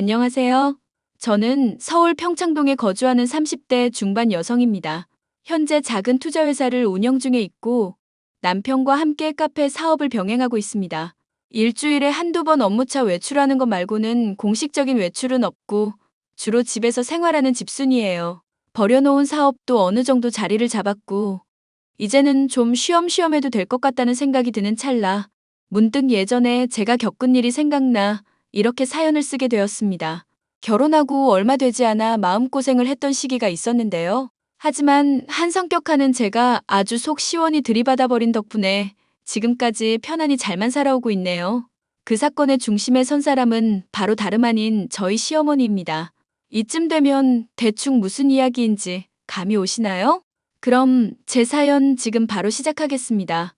안녕하세요. 저는 서울 평창동에 거주하는 30대 중반 여성입니다. 현재 작은 투자 회사를 운영 중에 있고 남편과 함께 카페 사업을 병행하고 있습니다. 일주일에 한두 번 업무차 외출하는 것 말고는 공식적인 외출은 없고 주로 집에서 생활하는 집순이에요. 버려놓은 사업도 어느 정도 자리를 잡았고 이제는 좀 쉬엄쉬엄 해도 될 것 같다는 생각이 드는 찰나 문득 예전에 제가 겪은 일이 생각나 이렇게 사연을 쓰게 되었습니다. 결혼하고 얼마 되지 않아 마음고생을 했던 시기가 있었는데요. 하지만 한 성격하는 제가 아주 속 시원히 들이받아버린 덕분에 지금까지 편안히 잘만 살아오고 있네요. 그 사건의 중심에 선 사람은 바로 다름 아닌 저희 시어머니입니다. 이쯤 되면 대충 무슨 이야기인지 감이 오시나요? 그럼 제 사연 지금 바로 시작하겠습니다.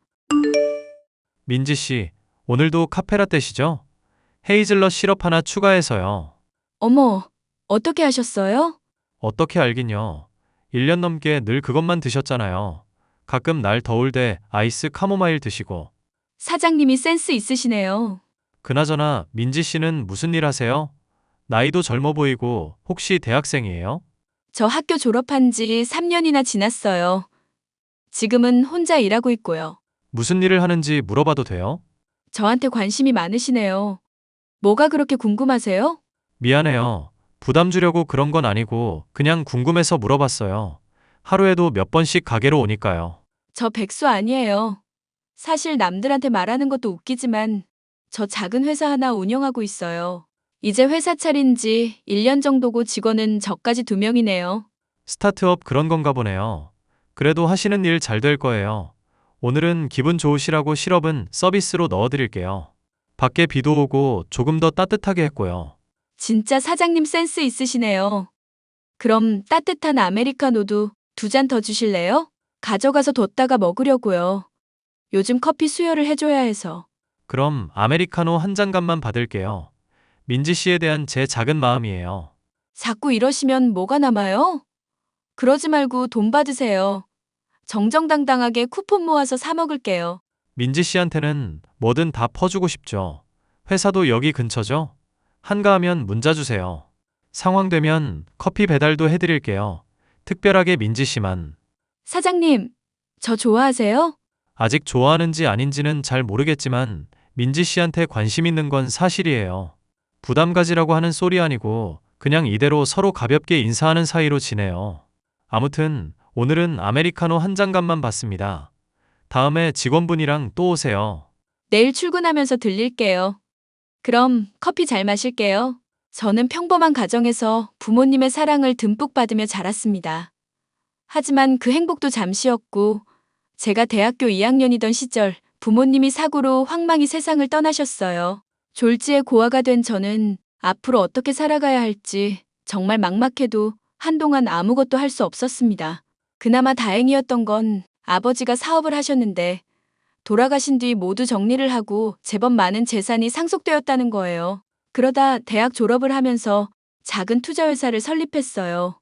민지 씨, 오늘도 카페라떼시죠? 헤이즐넛 시럽 하나 추가해서요. 어머, 어떻게 하셨어요? 어떻게 알긴요. 1년 넘게 늘 그것만 드셨잖아요. 가끔 날 더울 때 아이스 카모마일 드시고. 사장님이 센스 있으시네요. 그나저나 민지 씨는 무슨 일 하세요? 나이도 젊어 보이고 혹시 대학생이에요? 저 학교 졸업한 지 3년이나 지났어요. 지금은 혼자 일하고 있고요. 무슨 일을 하는지 물어봐도 돼요? 저한테 관심이 많으시네요. 뭐가 그렇게 궁금하세요? 미안해요. 부담 주려고 그런 건 아니고 그냥 궁금해서 물어봤어요. 하루에도 몇 번씩 가게로 오니까요. 저 백수 아니에요. 사실 남들한테 말하는 것도 웃기지만 저 작은 회사 하나 운영하고 있어요. 이제 회사 차린 지 1년 정도고 직원은 저까지 2명이네요. 스타트업 그런 건가 보네요. 그래도 하시는 일 잘 될 거예요. 오늘은 기분 좋으시라고 시럽은 서비스로 넣어드릴게요. 밖에 비도 오고 조금 더 따뜻하게 했고요. 진짜 사장님 센스 있으시네요. 그럼 따뜻한 아메리카노도 2잔 더 주실래요? 가져가서 뒀다가 먹으려고요. 요즘 커피 수혈을 해줘야 해서. 그럼 아메리카노 한 잔값만 받을게요. 민지 씨에 대한 제 작은 마음이에요. 자꾸 이러시면 뭐가 남아요? 그러지 말고 돈 받으세요. 정정당당하게 쿠폰 모아서 사 먹을게요. 민지 씨한테는 뭐든 다 퍼주고 싶죠. 회사도 여기 근처죠? 한가하면 문자 주세요. 상황 되면 커피 배달도 해드릴게요. 특별하게 민지 씨만. 사장님, 저 좋아하세요? 아직 좋아하는지 아닌지는 잘 모르겠지만 민지 씨한테 관심 있는 건 사실이에요. 부담 가지라고 하는 소리 아니고 그냥 이대로 서로 가볍게 인사하는 사이로 지내요. 아무튼 오늘은 아메리카노 한 잔값만 받습니다. 다음에 직원분이랑 또 오세요. 내일 출근하면서 들릴게요. 그럼 커피 잘 마실게요. 저는 평범한 가정에서 부모님의 사랑을 듬뿍 받으며 자랐습니다. 하지만 그 행복도 잠시였고, 제가 대학교 2학년이던 시절 부모님이 사고로 황망히 세상을 떠나셨어요. 졸지에 고아가 된 저는 앞으로 어떻게 살아가야 할지 정말 막막해도 한동안 아무것도 할 수 없었습니다. 그나마 다행이었던 건 아버지가 사업을 하셨는데 돌아가신 뒤 모두 정리를 하고 제법 많은 재산이 상속되었다는 거예요. 그러다 대학 졸업을 하면서 작은 투자 회사를 설립했어요.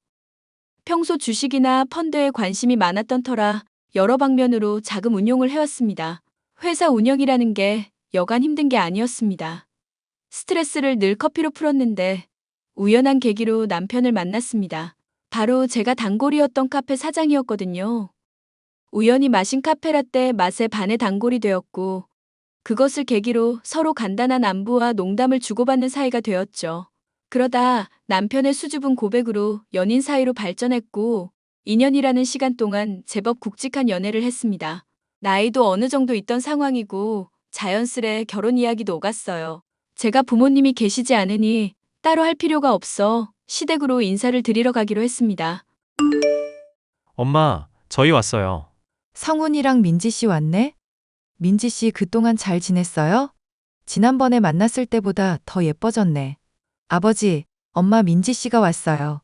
평소 주식이나 펀드에 관심이 많았던 터라 여러 방면으로 자금 운용을 해왔습니다. 회사 운영이라는 게 여간 힘든 게 아니었습니다. 스트레스를 늘 커피로 풀었는데 우연한 계기로 남편을 만났습니다. 바로 제가 단골이었던 카페 사장이었거든요. 우연히 마신 카페라떼 맛에 반해 단골이 되었고 그것을 계기로 서로 간단한 안부와 농담을 주고받는 사이가 되었죠. 그러다 남편의 수줍은 고백으로 연인 사이로 발전했고 2년이라는 시간 동안 제법 굵직한 연애를 했습니다. 나이도 어느 정도 있던 상황이고 자연스레 결혼 이야기도 오갔어요. 제가 부모님이 계시지 않으니 따로 할 필요가 없어 시댁으로 인사를 드리러 가기로 했습니다. 엄마, 저희 왔어요. 성훈이랑 민지 씨 왔네? 민지 씨 그동안 잘 지냈어요? 지난번에 만났을 때보다 더 예뻐졌네. 아버지, 엄마 민지 씨가 왔어요.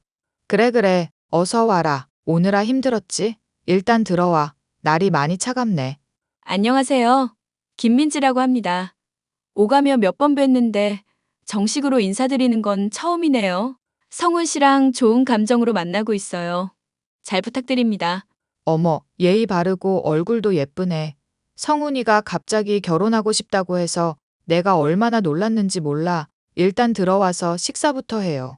그래, 어서 와라. 오느라 힘들었지? 일단 들어와. 날이 많이 차갑네. 안녕하세요. 김민지라고 합니다. 오가며 몇 번 뵀는데 정식으로 인사드리는 건 처음이네요. 성훈 씨랑 좋은 감정으로 만나고 있어요. 잘 부탁드립니다. 어머, 예의 바르고 얼굴도 예쁘네. 성훈이가 갑자기 결혼하고 싶다고 해서 내가 얼마나 놀랐는지 몰라. 일단 들어와서 식사부터 해요.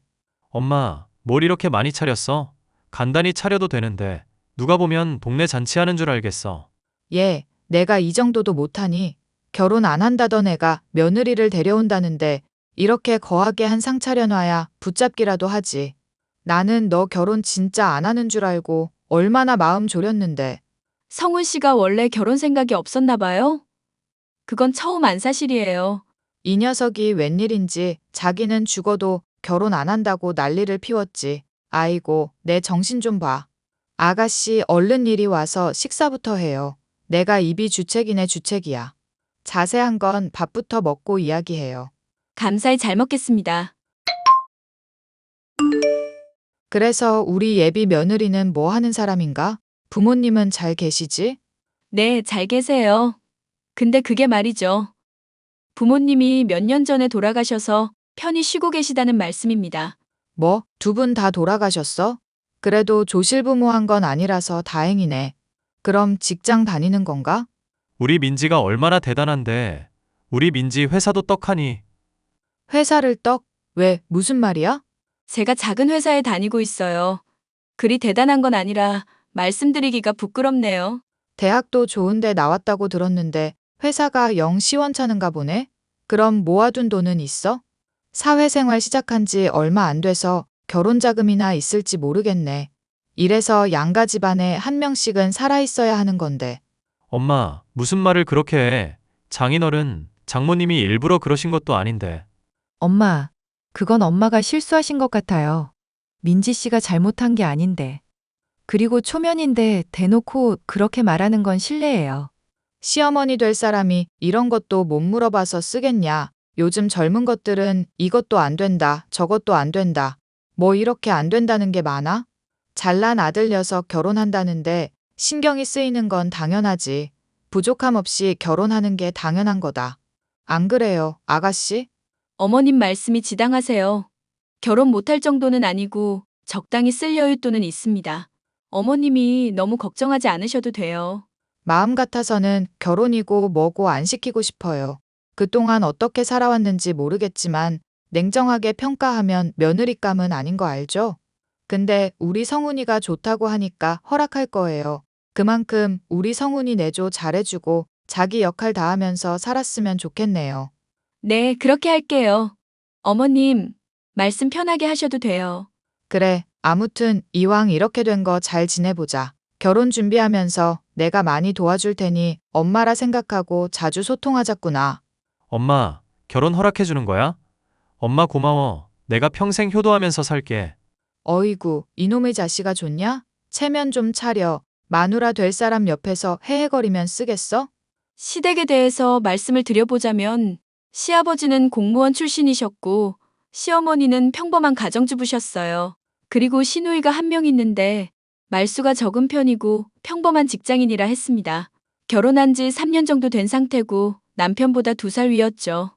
엄마, 뭘 이렇게 많이 차렸어? 간단히 차려도 되는데 누가 보면 동네 잔치하는 줄 알겠어. 얘, 내가 이 정도도 못하니 결혼 안 한다던 애가 며느리를 데려온다는데 이렇게 거하게 한 상 차려놔야 붙잡기라도 하지. 나는 너 결혼 진짜 안 하는 줄 알고 얼마나 마음 졸였는데. 성훈 씨가 원래 결혼 생각이 없었나 봐요? 그건 처음 안 사실이에요. 이 녀석이 웬일인지 자기는 죽어도 결혼 안 한다고 난리를 피웠지. 아이고, 내 정신 좀 봐. 아가씨 얼른 이리 와서 식사부터 해요. 내가 입이 주책이네 주책이야. 자세한 건 밥부터 먹고 이야기해요. 감사히 잘 먹겠습니다. 그래서 우리 예비 며느리는 뭐 하는 사람인가? 부모님은 잘 계시지? 네, 잘 계세요. 근데 그게 말이죠. 부모님이 몇 년 전에 돌아가셔서 편히 쉬고 계시다는 말씀입니다. 뭐, 두 분 다 돌아가셨어? 그래도 조실부모한 건 아니라서 다행이네. 그럼 직장 다니는 건가? 우리 민지가 얼마나 대단한데 우리 민지 회사도 떡하니. 회사를 떡? 왜, 무슨 말이야? 제가 작은 회사에 다니고 있어요. 그리 대단한 건 아니라 말씀드리기가 부끄럽네요. 대학도 좋은데 나왔다고 들었는데 회사가 영 시원찮은가 보네? 그럼 모아둔 돈은 있어? 사회생활 시작한 지 얼마 안 돼서 결혼 자금이나 있을지 모르겠네. 이래서 양가 집안에 한 명씩은 살아있어야 하는 건데. 엄마, 무슨 말을 그렇게 해? 장인어른, 장모님이 일부러 그러신 것도 아닌데. 엄마, 그건 엄마가 실수하신 것 같아요. 민지 씨가 잘못한 게 아닌데. 그리고 초면인데 대놓고 그렇게 말하는 건 실례예요. 시어머니 될 사람이 이런 것도 못 물어봐서 쓰겠냐. 요즘 젊은 것들은 이것도 안 된다, 저것도 안 된다. 뭐 이렇게 안 된다는 게 많아? 잘난 아들 녀석 결혼한다는데 신경이 쓰이는 건 당연하지. 부족함 없이 결혼하는 게 당연한 거다. 안 그래요, 아가씨? 어머님 말씀이 지당하세요. 결혼 못할 정도는 아니고 적당히 쓸 여윳돈은 있습니다. 어머님이 너무 걱정하지 않으셔도 돼요. 마음 같아서는 결혼이고 뭐고 안 시키고 싶어요. 그동안 어떻게 살아왔는지 모르겠지만 냉정하게 평가하면 며느리감은 아닌 거 알죠? 근데 우리 성훈이가 좋다고 하니까 허락할 거예요. 그만큼 우리 성훈이 내조 잘해주고 자기 역할 다하면서 살았으면 좋겠네요. 네, 그렇게 할게요. 어머님, 말씀 편하게 하셔도 돼요. 그래, 아무튼 이왕 이렇게 된 거 잘 지내보자. 결혼 준비하면서 내가 많이 도와줄 테니 엄마라 생각하고 자주 소통하자꾸나. 엄마, 결혼 허락해 주는 거야? 엄마 고마워. 내가 평생 효도하면서 살게. 어이구, 이놈의 자식아 좋냐? 체면 좀 차려. 마누라 될 사람 옆에서 헤헤거리면 쓰겠어? 시댁에 대해서 말씀을 드려보자면 시아버지는 공무원 출신이셨고 시어머니는 평범한 가정주부셨어요. 그리고 시누이가 한 명 있는데 말수가 적은 편이고 평범한 직장인이라 했습니다. 결혼한 지 3년 정도 된 상태고 남편보다 2살 위였죠.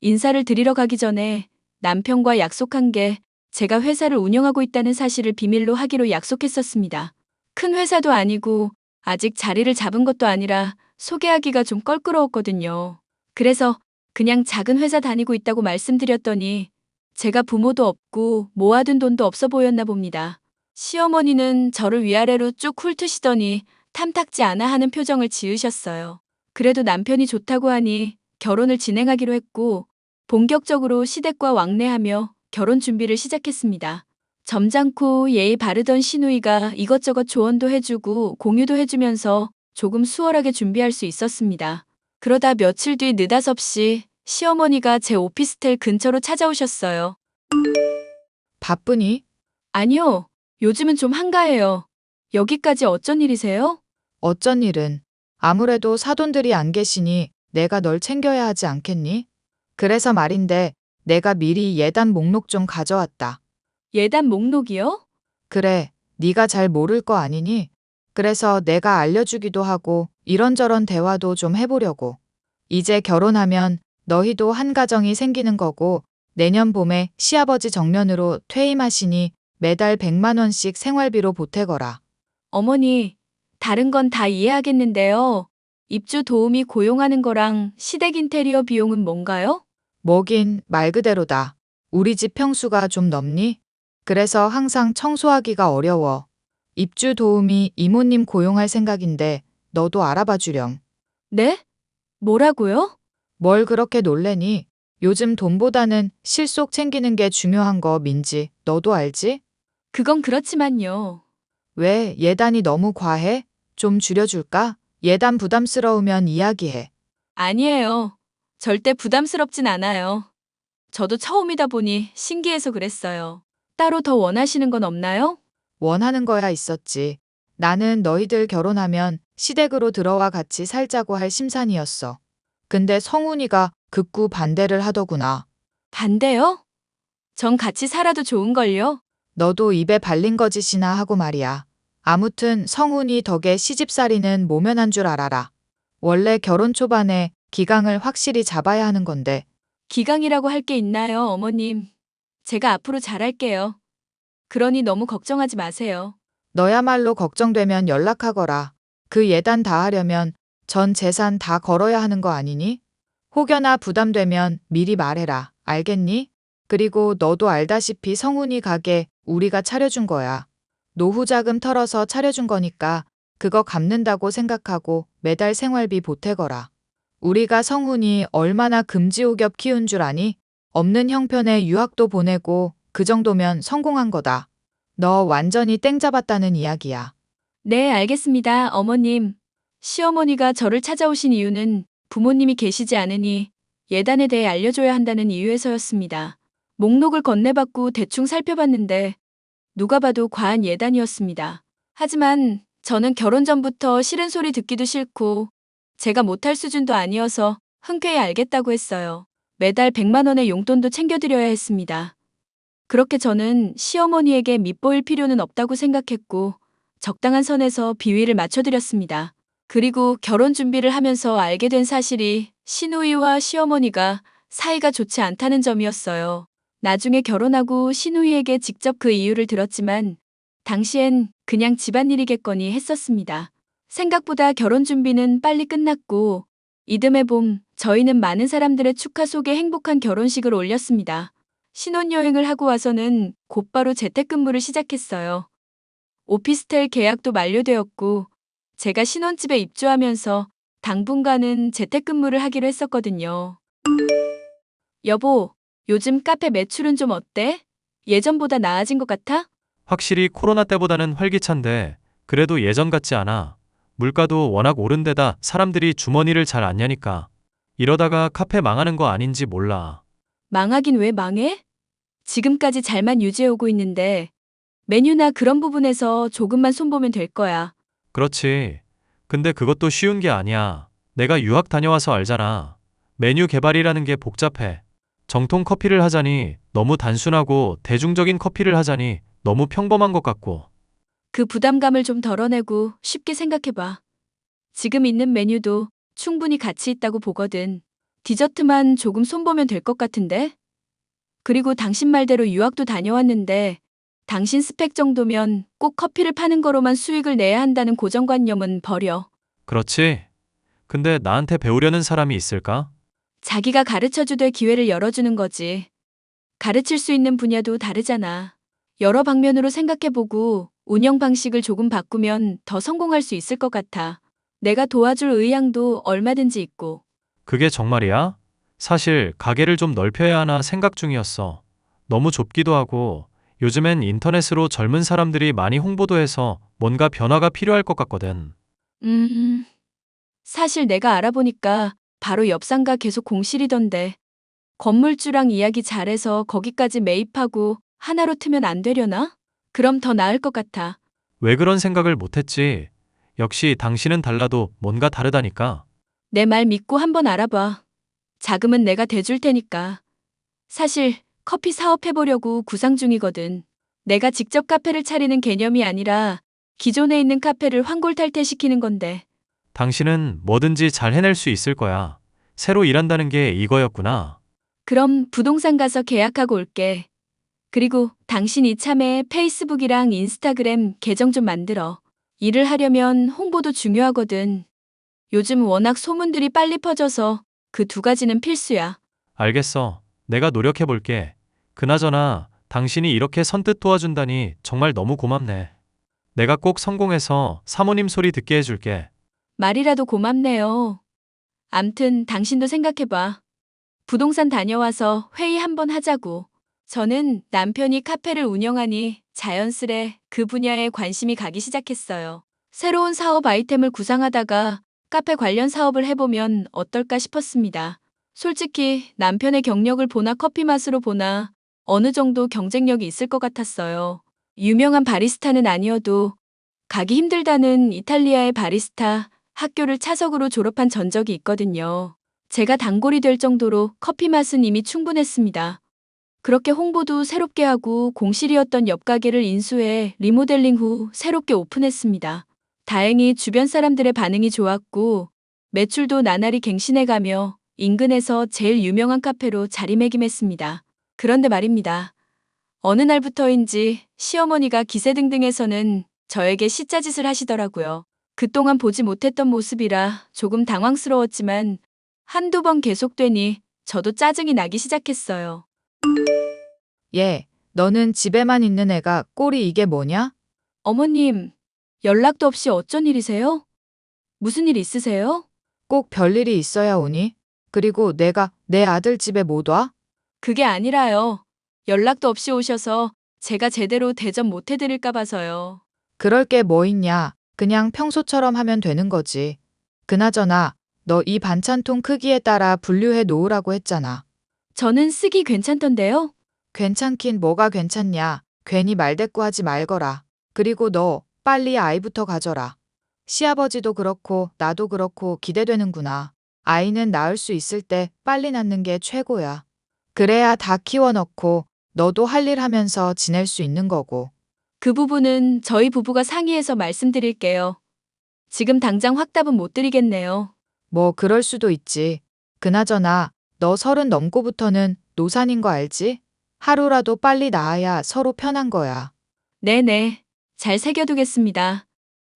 인사를 드리러 가기 전에 남편과 약속한 게 제가 회사를 운영하고 있다는 사실을 비밀로 하기로 약속했었습니다. 큰 회사도 아니고 아직 자리를 잡은 것도 아니라 소개하기가 좀 껄끄러웠거든요. 그래서 그냥 작은 회사 다니고 있다고 말씀드렸더니 제가 부모도 없고 모아둔 돈도 없어 보였나 봅니다. 시어머니는 저를 위아래로 쭉 훑으시더니 탐탁지 않아 하는 표정을 지으셨어요. 그래도 남편이 좋다고 하니 결혼을 진행하기로 했고 본격적으로 시댁과 왕래하며 결혼 준비를 시작했습니다. 점잖고 예의 바르던 시누이가 이것저것 조언도 해주고 공유도 해주면서 조금 수월하게 준비할 수 있었습니다. 그러다 며칠 뒤 느닷없이 시어머니가 제 오피스텔 근처로 찾아오셨어요. 바쁘니? 아니요, 요즘은 좀 한가해요. 여기까지 어쩐 일이세요? 어쩐 일은. 아무래도 사돈들이 안 계시니 내가 널 챙겨야 하지 않겠니? 그래서 말인데 내가 미리 예단 목록 좀 가져왔다. 예단 목록이요? 그래, 네가 잘 모를 거 아니니? 그래서 내가 알려주기도 하고 이런저런 대화도 좀 해보려고. 이제 결혼하면 너희도 한 가정이 생기는 거고 내년 봄에 시아버지 정년으로 퇴임하시니 매달 100만 원씩 생활비로 보태거라. 어머니, 다른 건 다 이해하겠는데요. 입주 도우미 고용하는 거랑 시댁 인테리어 비용은 뭔가요? 뭐긴 말 그대로다. 우리 집 평수가 좀 넘니? 그래서 항상 청소하기가 어려워. 입주 도우미 이모님 고용할 생각인데 너도 알아봐 주렴. 네? 뭐라고요? 뭘 그렇게 놀래니? 요즘 돈보다는 실속 챙기는 게 중요한 거 민지. 너도 알지? 그건 그렇지만요. 왜 예단이 너무 과해? 좀 줄여줄까? 예단 부담스러우면 이야기해. 아니에요. 절대 부담스럽진 않아요. 저도 처음이다 보니 신기해서 그랬어요. 따로 더 원하시는 건 없나요? 원하는 거야 있었지. 나는 너희들 결혼하면 시댁으로 들어와 같이 살자고 할 심산이었어. 근데 성훈이가 극구 반대를 하더구나. 반대요? 전 같이 살아도 좋은걸요? 너도 입에 발린 거짓이나 하고 말이야. 아무튼 성훈이 덕에 시집살이는 모면한 줄 알아라. 원래 결혼 초반에 기강을 확실히 잡아야 하는 건데 기강이라고 할 게 있나요, 어머님? 제가 앞으로 잘할게요. 그러니 너무 걱정하지 마세요. 너야말로 걱정되면 연락하거라. 그 예단 다 하려면 전 재산 다 걸어야 하는 거 아니니? 혹여나 부담되면 미리 말해라. 알겠니? 그리고 너도 알다시피 성훈이 가게 우리가 차려준 거야. 노후 자금 털어서 차려준 거니까 그거 갚는다고 생각하고 매달 생활비 보태거라. 우리가 성훈이 얼마나 금지옥엽 키운 줄 아니? 없는 형편에 유학도 보내고 그 정도면 성공한 거다. 너 완전히 땡 잡았다는 이야기야. 네, 알겠습니다, 어머님. 시어머니가 저를 찾아오신 이유는 부모님이 계시지 않으니 예단에 대해 알려줘야 한다는 이유에서였습니다. 목록을 건네받고 대충 살펴봤는데 누가 봐도 과한 예단이었습니다. 하지만 저는 결혼 전부터 싫은 소리 듣기도 싫고 제가 못할 수준도 아니어서 흔쾌히 알겠다고 했어요. 매달 100만 원의 용돈도 챙겨드려야 했습니다. 그렇게 저는 시어머니에게 밉보일 필요는 없다고 생각했고 적당한 선에서 비위를 맞춰드렸습니다. 그리고 결혼 준비를 하면서 알게 된 사실이 시누이와 시어머니가 사이가 좋지 않다는 점이었어요. 나중에 결혼하고 시누이에게 직접 그 이유를 들었지만 당시엔 그냥 집안일이겠거니 했었습니다. 생각보다 결혼 준비는 빨리 끝났고 이듬해 봄 저희는 많은 사람들의 축하 속에 행복한 결혼식을 올렸습니다. 신혼여행을 하고 와서는 곧바로 재택근무를 시작했어요. 오피스텔 계약도 만료되었고 제가 신혼집에 입주하면서 당분간은 재택근무를 하기로 했었거든요. 여보, 요즘 카페 매출은 좀 어때? 예전보다 나아진 것 같아? 확실히 코로나 때보다는 활기찬데 그래도 예전 같지 않아. 물가도 워낙 오른 데다 사람들이 주머니를 잘 안 여니까. 이러다가 카페 망하는 거 아닌지 몰라. 망하긴 왜 망해? 지금까지 잘만 유지해오고 있는데 메뉴나 그런 부분에서 조금만 손보면 될 거야. 그렇지. 근데 그것도 쉬운 게 아니야. 내가 유학 다녀와서 알잖아. 메뉴 개발이라는 게 복잡해. 정통 커피를 하자니 너무 단순하고 대중적인 커피를 하자니 너무 평범한 것 같고. 그 부담감을 좀 덜어내고 쉽게 생각해봐. 지금 있는 메뉴도 충분히 가치 있다고 보거든. 디저트만 조금 손보면 될 것 같은데? 그리고 당신 말대로 유학도 다녀왔는데 당신 스펙 정도면 꼭 커피를 파는 거로만 수익을 내야 한다는 고정관념은 버려. 그렇지? 근데 나한테 배우려는 사람이 있을까? 자기가 가르쳐주될 기회를 열어주는 거지. 가르칠 수 있는 분야도 다르잖아. 여러 방면으로 생각해보고 운영 방식을 조금 바꾸면 더 성공할 수 있을 것 같아. 내가 도와줄 의향도 얼마든지 있고. 그게 정말이야? 사실 가게를 좀 넓혀야 하나 생각 중이었어. 너무 좁기도 하고 요즘엔 인터넷으로 젊은 사람들이 많이 홍보도 해서 뭔가 변화가 필요할 것 같거든. 사실 내가 알아보니까 바로 옆 상가 계속 공실이던데. 건물주랑 이야기 잘해서 거기까지 매입하고 하나로 트면 안 되려나? 그럼 더 나을 것 같아. 왜 그런 생각을 못했지? 역시 당신은 달라도 뭔가 다르다니까. 내 말 믿고 한번 알아봐. 자금은 내가 대줄 테니까. 사실 커피 사업해보려고 구상 중이거든. 내가 직접 카페를 차리는 개념이 아니라 기존에 있는 카페를 환골탈퇴시키는 건데. 당신은 뭐든지 잘 해낼 수 있을 거야. 새로 일한다는 게 이거였구나. 그럼 부동산 가서 계약하고 올게. 그리고 당신 이참에 페이스북이랑 인스타그램 계정 좀 만들어. 일을 하려면 홍보도 중요하거든. 요즘 워낙 소문들이 빨리 퍼져서 그 두 가지는 필수야. 알겠어. 내가 노력해 볼게. 그나저나 당신이 이렇게 선뜻 도와준다니 정말 너무 고맙네. 내가 꼭 성공해서 사모님 소리 듣게 해줄게. 말이라도 고맙네요. 암튼 당신도 생각해봐. 부동산 다녀와서 회의 한번 하자고. 저는 남편이 카페를 운영하니 자연스레 그 분야에 관심이 가기 시작했어요. 새로운 사업 아이템을 구상하다가 카페 관련 사업을 해보면 어떨까 싶었습니다. 솔직히 남편의 경력을 보나 커피 맛으로 보나 어느 정도 경쟁력이 있을 것 같았어요. 유명한 바리스타는 아니어도 가기 힘들다는 이탈리아의 바리스타 학교를 차석으로 졸업한 전적이 있거든요. 제가 단골이 될 정도로 커피 맛은 이미 충분했습니다. 그렇게 홍보도 새롭게 하고 공실이었던 옆 가게를 인수해 리모델링 후 새롭게 오픈했습니다. 다행히 주변 사람들의 반응이 좋았고 매출도 나날이 갱신해가며 인근에서 제일 유명한 카페로 자리매김했습니다. 그런데 말입니다. 어느 날부터인지 시어머니가 기세등등해서는 저에게 시짜짓을 하시더라고요. 그동안 보지 못했던 모습이라 조금 당황스러웠지만 한두 번 계속되니 저도 짜증이 나기 시작했어요. 얘, 너는 집에만 있는 애가 꼴이 이게 뭐냐? 어머님, 연락도 없이 어쩐 일이세요? 무슨 일 있으세요? 꼭 별일이 있어야 오니? 그리고 내가 내 아들 집에 못 와? 그게 아니라요. 연락도 없이 오셔서 제가 제대로 대접 못 해드릴까 봐서요. 그럴 게 뭐 있냐? 그냥 평소처럼 하면 되는 거지. 그나저나 너 이 반찬통 크기에 따라 분류해 놓으라고 했잖아. 저는 쓰기 괜찮던데요? 괜찮긴 뭐가 괜찮냐? 괜히 말대꾸하지 말거라. 그리고 너 빨리 아이부터 가져라. 시아버지도 그렇고 나도 그렇고 기대되는구나. 아이는 낳을 수 있을 때 빨리 낳는 게 최고야. 그래야 다 키워넣고 너도 할 일 하면서 지낼 수 있는 거고. 그 부분은 저희 부부가 상의해서 말씀드릴게요. 지금 당장 확답은 못 드리겠네요. 뭐 그럴 수도 있지. 그나저나 너 30 넘고부터는 노산인 거 알지? 하루라도 빨리 나아야 서로 편한 거야. 네네. 잘 새겨두겠습니다.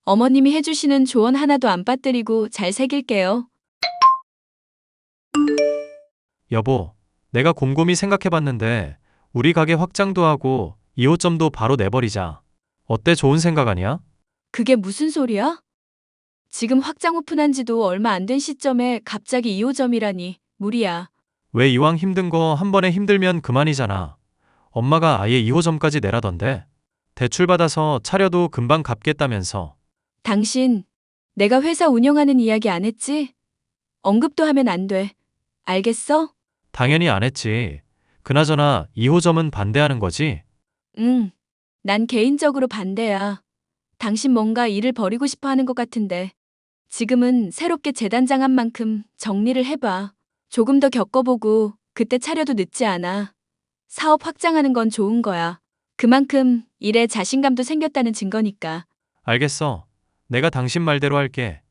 어머님이 해주시는 조언 하나도 안 빠뜨리고 잘 새길게요. 여보, 내가 곰곰이 생각해봤는데 우리 가게 확장도 하고 2호점도 바로 내버리자. 어때? 좋은 생각 아니야? 그게 무슨 소리야? 지금 확장 오픈한 지도 얼마 안 된 시점에 갑자기 2호점이라니 무리야. 왜 이왕 힘든 거 한 번에 힘들면 그만이잖아. 엄마가 아예 2호점까지 내라던데. 대출 받아서 차려도 금방 갚겠다면서. 당신, 내가 회사 운영하는 이야기 안 했지? 언급도 하면 안 돼. 알겠어? 당연히 안 했지. 그나저나 2호점은 반대하는 거지? 응. 난 개인적으로 반대야. 당신 뭔가 일을 벌이고 싶어 하는 것 같은데. 지금은 새롭게 재단장한 만큼 정리를 해봐. 조금 더 겪어보고 그때 차려도 늦지 않아. 사업 확장하는 건 좋은 거야. 그만큼 일에 자신감도 생겼다는 증거니까. 알겠어. 내가 당신 말대로 할게.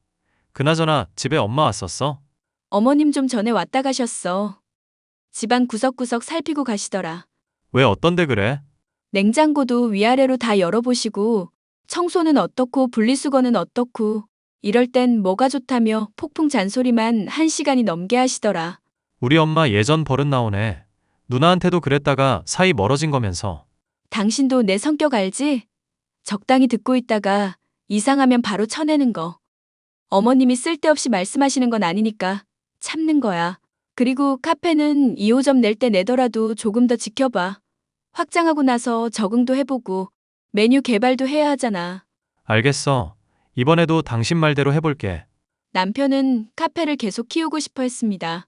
그나저나 집에 엄마 왔었어? 어머님 좀 전에 왔다 가셨어. 집안 구석구석 살피고 가시더라. 왜 어떤데 그래? 냉장고도 위아래로 다 열어보시고 청소는 어떻고 분리수거는 어떻고 이럴 땐 뭐가 좋다며 폭풍 잔소리만 1시간이 넘게 하시더라. 우리 엄마 예전 버릇 나오네. 누나한테도 그랬다가 사이 멀어진 거면서. 당신도 내 성격 알지? 적당히 듣고 있다가 이상하면 바로 쳐내는 거. 어머님이 쓸데없이 말씀하시는 건 아니니까 참는 거야. 그리고 카페는 2호점 낼 때 내더라도 조금 더 지켜봐. 확장하고 나서 적응도 해보고 메뉴 개발도 해야 하잖아. 알겠어. 이번에도 당신 말대로 해볼게. 남편은 카페를 계속 키우고 싶어 했습니다.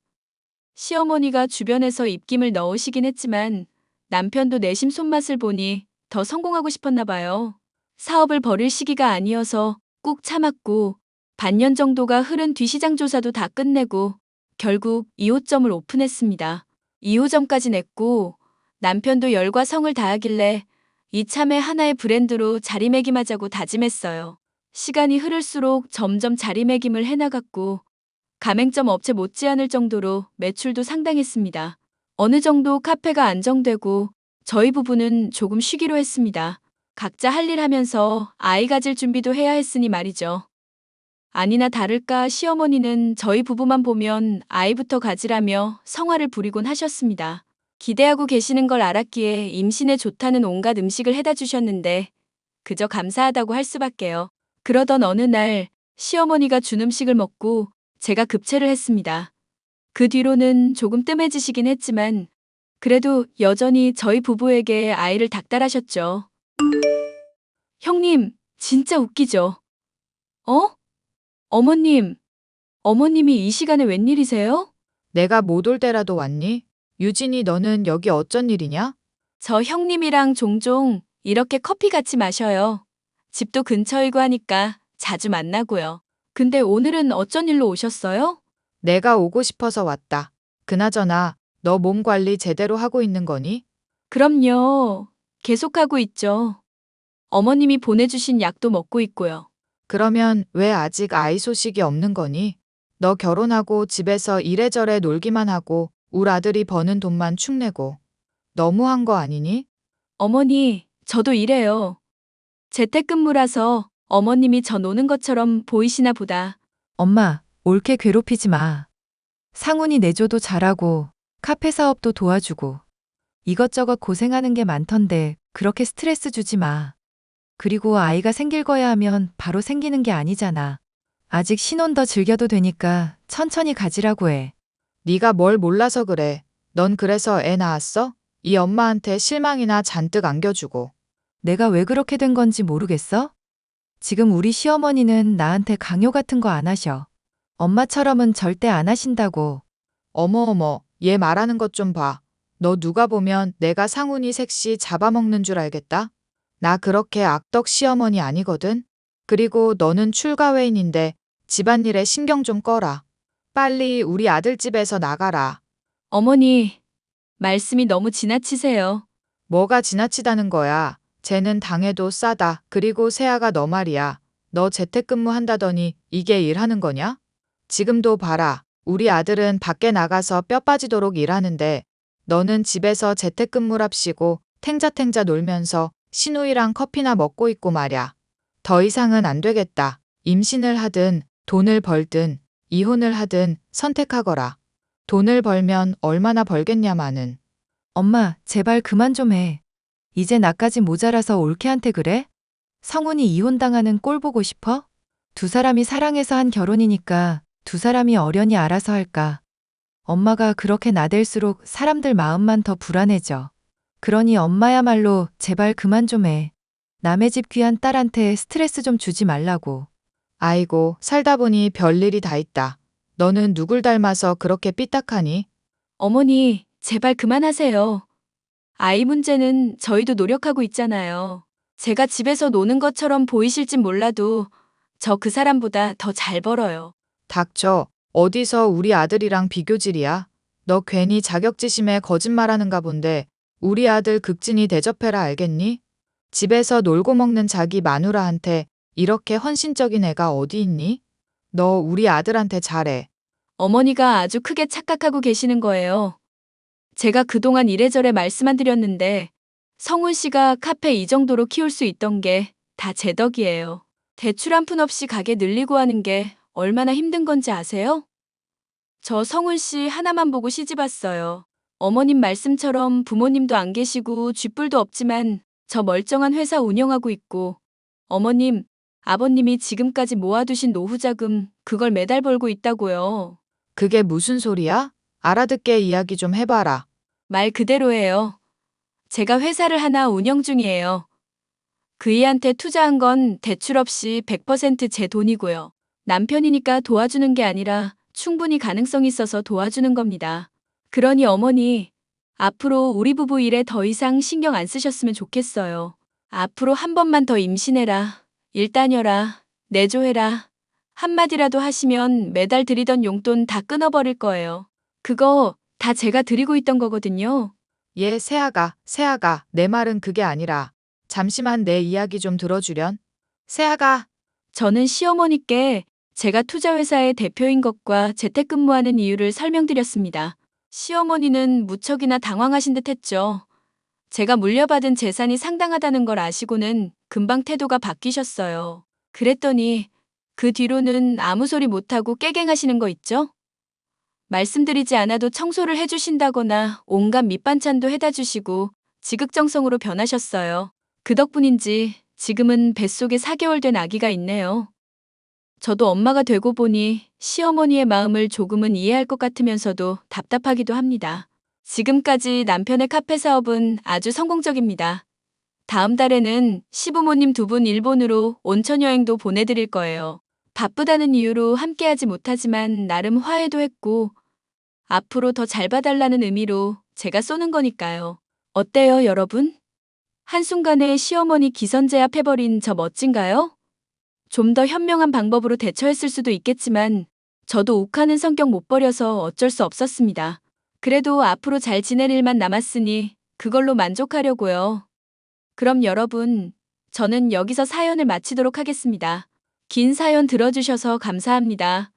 시어머니가 주변에서 입김을 넣으시긴 했지만 남편도 내심 손맛을 보니 더 성공하고 싶었나 봐요. 사업을 벌일 시기가 아니어서 꾹 참았고 반년 정도가 흐른 뒤 시장 조사도 다 끝내고 결국 2호점을 오픈했습니다. 2호점까지 냈고 남편도 열과 성을 다하길래 이참에 하나의 브랜드로 자리매김하자고 다짐했어요. 시간이 흐를수록 점점 자리매김을 해나갔고 가맹점 업체 못지않을 정도로 매출도 상당했습니다. 어느 정도 카페가 안정되고 저희 부부는 조금 쉬기로 했습니다. 각자 할 일 하면서 아이 가질 준비도 해야 했으니 말이죠. 아니나 다를까 시어머니는 저희 부부만 보면 아이부터 가지라며 성화를 부리곤 하셨습니다. 기대하고 계시는 걸 알았기에 임신에 좋다는 온갖 음식을 해다 주셨는데 그저 감사하다고 할 수밖에요. 그러던 어느 날 시어머니가 준 음식을 먹고 제가 급체를 했습니다. 그 뒤로는 조금 뜸해지시긴 했지만 그래도 여전히 저희 부부에게 아이를 닥달하셨죠. 형님, 진짜 웃기죠? 어? 어머님, 어머님이 이 시간에 웬일이세요? 내가 못 올 때라도 왔니? 유진이 너는 여기 어쩐 일이냐? 저 형님이랑 종종 이렇게 커피 같이 마셔요. 집도 근처이고 하니까 자주 만나고요. 근데 오늘은 어쩐 일로 오셨어요? 내가 오고 싶어서 왔다. 그나저나 너 몸 관리 제대로 하고 있는 거니? 그럼요. 계속하고 있죠. 어머님이 보내주신 약도 먹고 있고요. 그러면 왜 아직 아이 소식이 없는 거니? 너 결혼하고 집에서 이래저래 놀기만 하고 울 아들이 버는 돈만 축내고 너무한 거 아니니? 어머니, 저도 이래요. 재택근무라서 어머님이 저 노는 것처럼 보이시나 보다. 엄마, 옳게 괴롭히지 마. 상훈이 내조도 잘하고 카페 사업도 도와주고 이것저것 고생하는 게 많던데 그렇게 스트레스 주지 마. 그리고 아이가 생길 거야 하면 바로 생기는 게 아니잖아. 아직 신혼 더 즐겨도 되니까 천천히 가지라고 해. 네가 뭘 몰라서 그래. 넌 그래서 애 낳았어? 이 엄마한테 실망이나 잔뜩 안겨주고. 내가 왜 그렇게 된 건지 모르겠어? 지금 우리 시어머니는 나한테 강요 같은 거 안 하셔. 엄마처럼은 절대 안 하신다고. 어머, 얘 말하는 것 좀 봐. 너 누가 보면 내가 상훈이 섹시 잡아먹는 줄 알겠다? 나 그렇게 악덕 시어머니 아니거든? 그리고 너는 출가회인인데 집안일에 신경 좀 꺼라. 빨리 우리 아들 집에서 나가라. 어머니, 말씀이 너무 지나치세요. 뭐가 지나치다는 거야. 쟤는 당해도 싸다. 그리고 세아가 너 말이야. 너 재택근무 한다더니 이게 일하는 거냐? 지금도 봐라. 우리 아들은 밖에 나가서 뼈 빠지도록 일하는데 너는 집에서 재택근무랍시고 탱자탱자 놀면서 시누이랑 커피나 먹고 있고 말야. 더 이상은 안 되겠다. 임신을 하든 돈을 벌든 이혼을 하든 선택하거라. 돈을 벌면 얼마나 벌겠냐마는. 엄마, 제발 그만 좀 해. 이제 나까지 모자라서 올케한테 그래? 성훈이 이혼당하는 꼴 보고 싶어? 두 사람이 사랑해서 한 결혼이니까 두 사람이 어련히 알아서 할까. 엄마가 그렇게 나댈수록 사람들 마음만 더 불안해져. 그러니 엄마야말로 제발 그만 좀 해. 남의 집 귀한 딸한테 스트레스 좀 주지 말라고. 아이고, 살다 보니 별일이 다 있다. 너는 누굴 닮아서 그렇게 삐딱하니? 어머니, 제발 그만하세요. 아이 문제는 저희도 노력하고 있잖아요. 제가 집에서 노는 것처럼 보이실진 몰라도 저 그 사람보다 더 잘 벌어요. 닥쳐. 어디서 우리 아들이랑 비교질이야? 너 괜히 자격지심에 거짓말하는가 본데 우리 아들 극진히 대접해라 알겠니? 집에서 놀고 먹는 자기 마누라한테 이렇게 헌신적인 애가 어디 있니? 너 우리 아들한테 잘해. 어머니가 아주 크게 착각하고 계시는 거예요. 제가 그동안 이래저래 말씀만 드렸는데 성훈 씨가 카페 이 정도로 키울 수 있던 게 다 제 덕이에요. 대출 한 푼 없이 가게 늘리고 하는 게 얼마나 힘든 건지 아세요? 저 성훈 씨 하나만 보고 시집 왔어요. 어머님 말씀처럼 부모님도 안 계시고 쥐뿔도 없지만 저 멀쩡한 회사 운영하고 있고 어머님, 아버님이 지금까지 모아두신 노후 자금 그걸 매달 벌고 있다고요. 그게 무슨 소리야? 알아듣게 이야기 좀 해봐라. 말 그대로예요. 제가 회사를 하나 운영 중이에요. 그이한테 투자한 건 대출 없이 100% 제 돈이고요. 남편이니까 도와주는 게 아니라 충분히 가능성 있어서 도와주는 겁니다. 그러니 어머니, 앞으로 우리 부부 일에 더 이상 신경 안 쓰셨으면 좋겠어요. 앞으로 한 번만 더 임신해라. 일 다녀라. 내조해라. 한마디라도 하시면 매달 드리던 용돈 다 끊어버릴 거예요. 그거 다 제가 드리고 있던 거거든요. 얘 세아가, 내 말은 그게 아니라 잠시만 내 이야기 좀 들어주련? 세아가, 저는 시어머니께 제가 투자회사의 대표인 것과 재택근무하는 이유를 설명드렸습니다. 시어머니는 무척이나 당황하신 듯 했죠. 제가 물려받은 재산이 상당하다는 걸 아시고는 금방 태도가 바뀌셨어요. 그랬더니 그 뒤로는 아무 소리 못하고 깨갱하시는 거 있죠? 말씀드리지 않아도 청소를 해주신다거나 온갖 밑반찬도 해다 주시고 지극정성으로 변하셨어요. 그 덕분인지 지금은 뱃속에 4개월 된 아기가 있네요. 저도 엄마가 되고 보니 시어머니의 마음을 조금은 이해할 것 같으면서도 답답하기도 합니다. 지금까지 남편의 카페 사업은 아주 성공적입니다. 다음 달에는 시부모님 2분 일본으로 온천 여행도 보내드릴 거예요. 바쁘다는 이유로 함께하지 못하지만 나름 화해도 했고 앞으로 더 잘 봐달라는 의미로 제가 쏘는 거니까요. 어때요, 여러분? 한순간에 시어머니 기선제압해버린 저 멋진가요? 좀 더 현명한 방법으로 대처했을 수도 있겠지만 저도 욱하는 성격 못 버려서 어쩔 수 없었습니다. 그래도 앞으로 잘 지낼 일만 남았으니 그걸로 만족하려고요. 그럼 여러분, 저는 여기서 사연을 마치도록 하겠습니다. 긴 사연 들어주셔서 감사합니다.